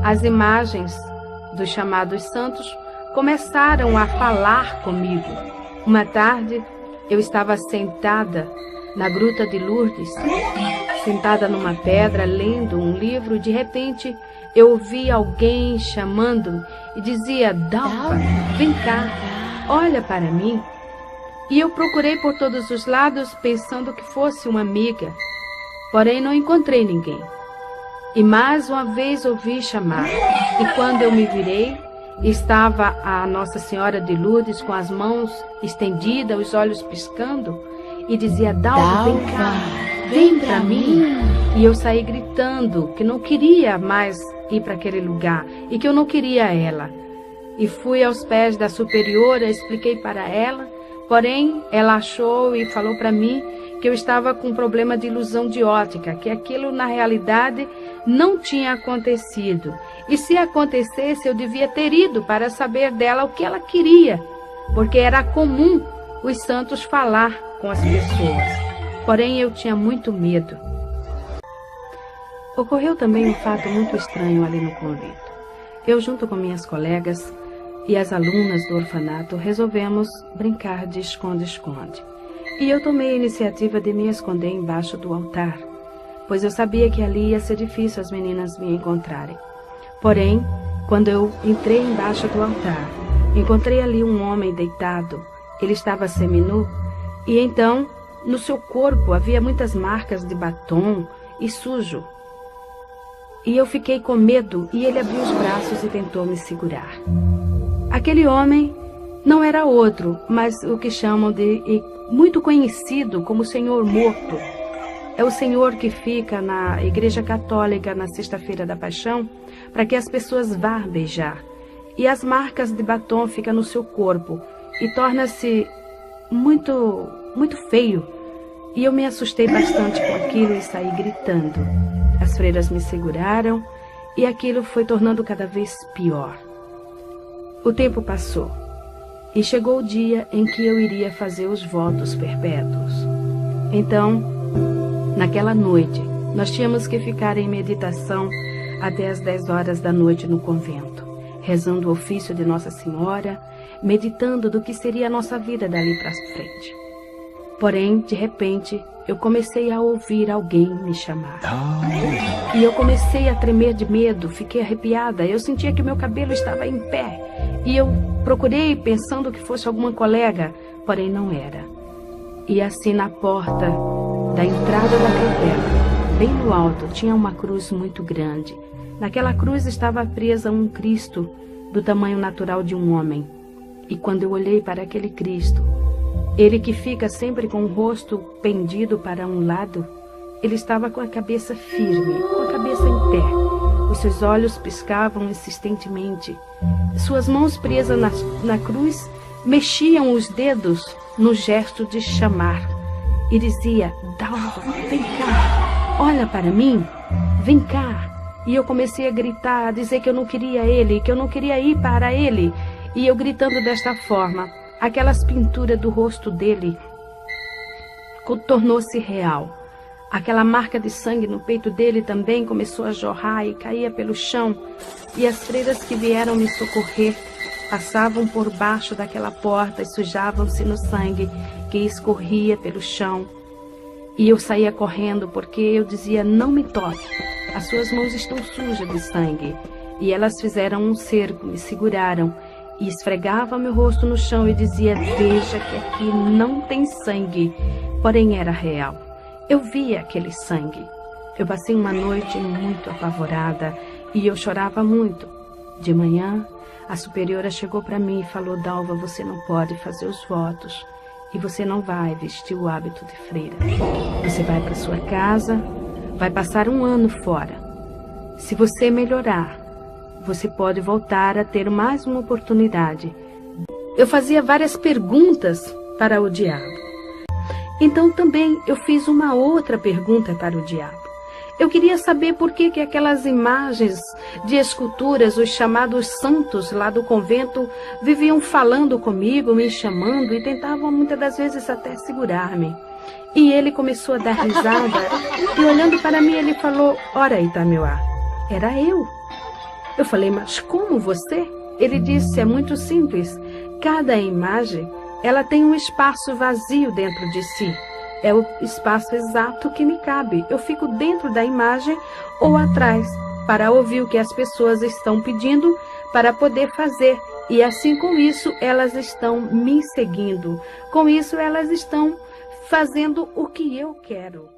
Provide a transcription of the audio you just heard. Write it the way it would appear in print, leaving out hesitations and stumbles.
as imagens dos chamados santos começaram a falar comigo. Uma tarde, eu estava sentada na Gruta de Lourdes, sentada numa pedra, lendo um livro. De repente, eu ouvi alguém chamando-me e dizia: Dalva, vem cá, olha para mim. E eu procurei por todos os lados, pensando que fosse uma amiga, porém não encontrei ninguém. E mais uma vez ouvi chamar, e quando eu me virei, estava a Nossa Senhora de Lourdes com as mãos estendidas, os olhos piscando, e dizia: Dalva, vem cá, vem para mim. E eu saí gritando que não queria mais ir para aquele lugar e que eu não queria ela. E fui aos pés da superiora, expliquei para ela, porém ela achou e falou para mim que eu estava com problema de ilusão de ótica, que aquilo na realidade não tinha acontecido. E se acontecesse, eu devia ter ido para saber dela o que ela queria, porque era comum os santos falar com as pessoas. Porém, eu tinha muito medo. Ocorreu também um fato muito estranho ali no convento. Eu, junto com minhas colegas e as alunas do orfanato, resolvemos brincar de esconde-esconde. E eu tomei a iniciativa de me esconder embaixo do altar, pois eu sabia que ali ia ser difícil as meninas me encontrarem. Porém, quando eu entrei embaixo do altar, encontrei ali um homem deitado. Ele estava seminu, e então, no seu corpo havia muitas marcas de batom e sujo. E eu fiquei com medo, e ele abriu os braços e tentou me segurar. Aquele homem não era outro, mas o que chamam de, muito conhecido como Senhor Morto. É o Senhor que fica na Igreja Católica na Sexta-feira da Paixão, para que as pessoas vá beijar. E as marcas de batom ficam no seu corpo, e torna-se muito feio. E eu me assustei bastante com aquilo e saí gritando. As freiras me seguraram e aquilo foi tornando cada vez pior. O tempo passou e chegou o dia em que eu iria fazer os votos perpétuos. Então, naquela noite, nós tínhamos que ficar em meditação até as 10 horas da noite no convento, rezando o ofício de Nossa Senhora, meditando do que seria a nossa vida dali para frente. Porém, de repente, eu comecei a ouvir alguém me chamar. E eu comecei a tremer de medo, fiquei arrepiada. Eu sentia que meu cabelo estava em pé. E eu procurei pensando que fosse alguma colega, porém não era. E assim na porta da entrada da capela, bem no alto, tinha uma cruz muito grande. Naquela cruz estava presa um Cristo do tamanho natural de um homem. E quando eu olhei para aquele Cristo, ele que fica sempre com o rosto pendido para um lado, ele estava com a cabeça firme, com a cabeça em pé. Os seus olhos piscavam insistentemente. Suas mãos presas na cruz mexiam os dedos no gesto de chamar. E dizia: Dalva, vem cá, olha para mim, vem cá. E eu comecei a gritar, a dizer que eu não queria ele, que eu não queria ir para ele. E eu gritando desta forma, aquelas pinturas do rosto dele tornou-se real. Aquela marca de sangue no peito dele também começou a jorrar e caía pelo chão. E as freiras que vieram me socorrer passavam por baixo daquela porta e sujavam-se no sangue que escorria pelo chão. E eu saía correndo porque eu dizia: não me toque, as suas mãos estão sujas de sangue. E elas fizeram um cerco, me seguraram e esfregava meu rosto no chão e dizia: veja que aqui não tem sangue. Porém era real. Eu via aquele sangue. Eu passei uma noite muito apavorada e eu chorava muito. De manhã, a superiora chegou para mim e falou: Dalva, você não pode fazer os votos e você não vai vestir o hábito de freira. Você vai para sua casa, vai passar 1 ano fora. Se você melhorar, você pode voltar a ter mais uma oportunidade. Eu fazia várias perguntas para o diabo. Então também eu fiz uma outra pergunta para o diabo. Eu queria saber por que aquelas imagens de esculturas, os chamados santos lá do convento, viviam falando comigo, me chamando e tentavam muitas das vezes até segurar-me. E ele começou a dar risada e olhando para mim ele falou: ora, Itameuá, era eu. Eu falei, mas como você? Ele disse, é muito simples. Cada imagem, ela tem um espaço vazio dentro de si. É o espaço exato que me cabe. Eu fico dentro da imagem ou atrás, para ouvir o que as pessoas estão pedindo para poder fazer. E assim, com isso, elas estão me seguindo. Com isso, elas estão fazendo o que eu quero.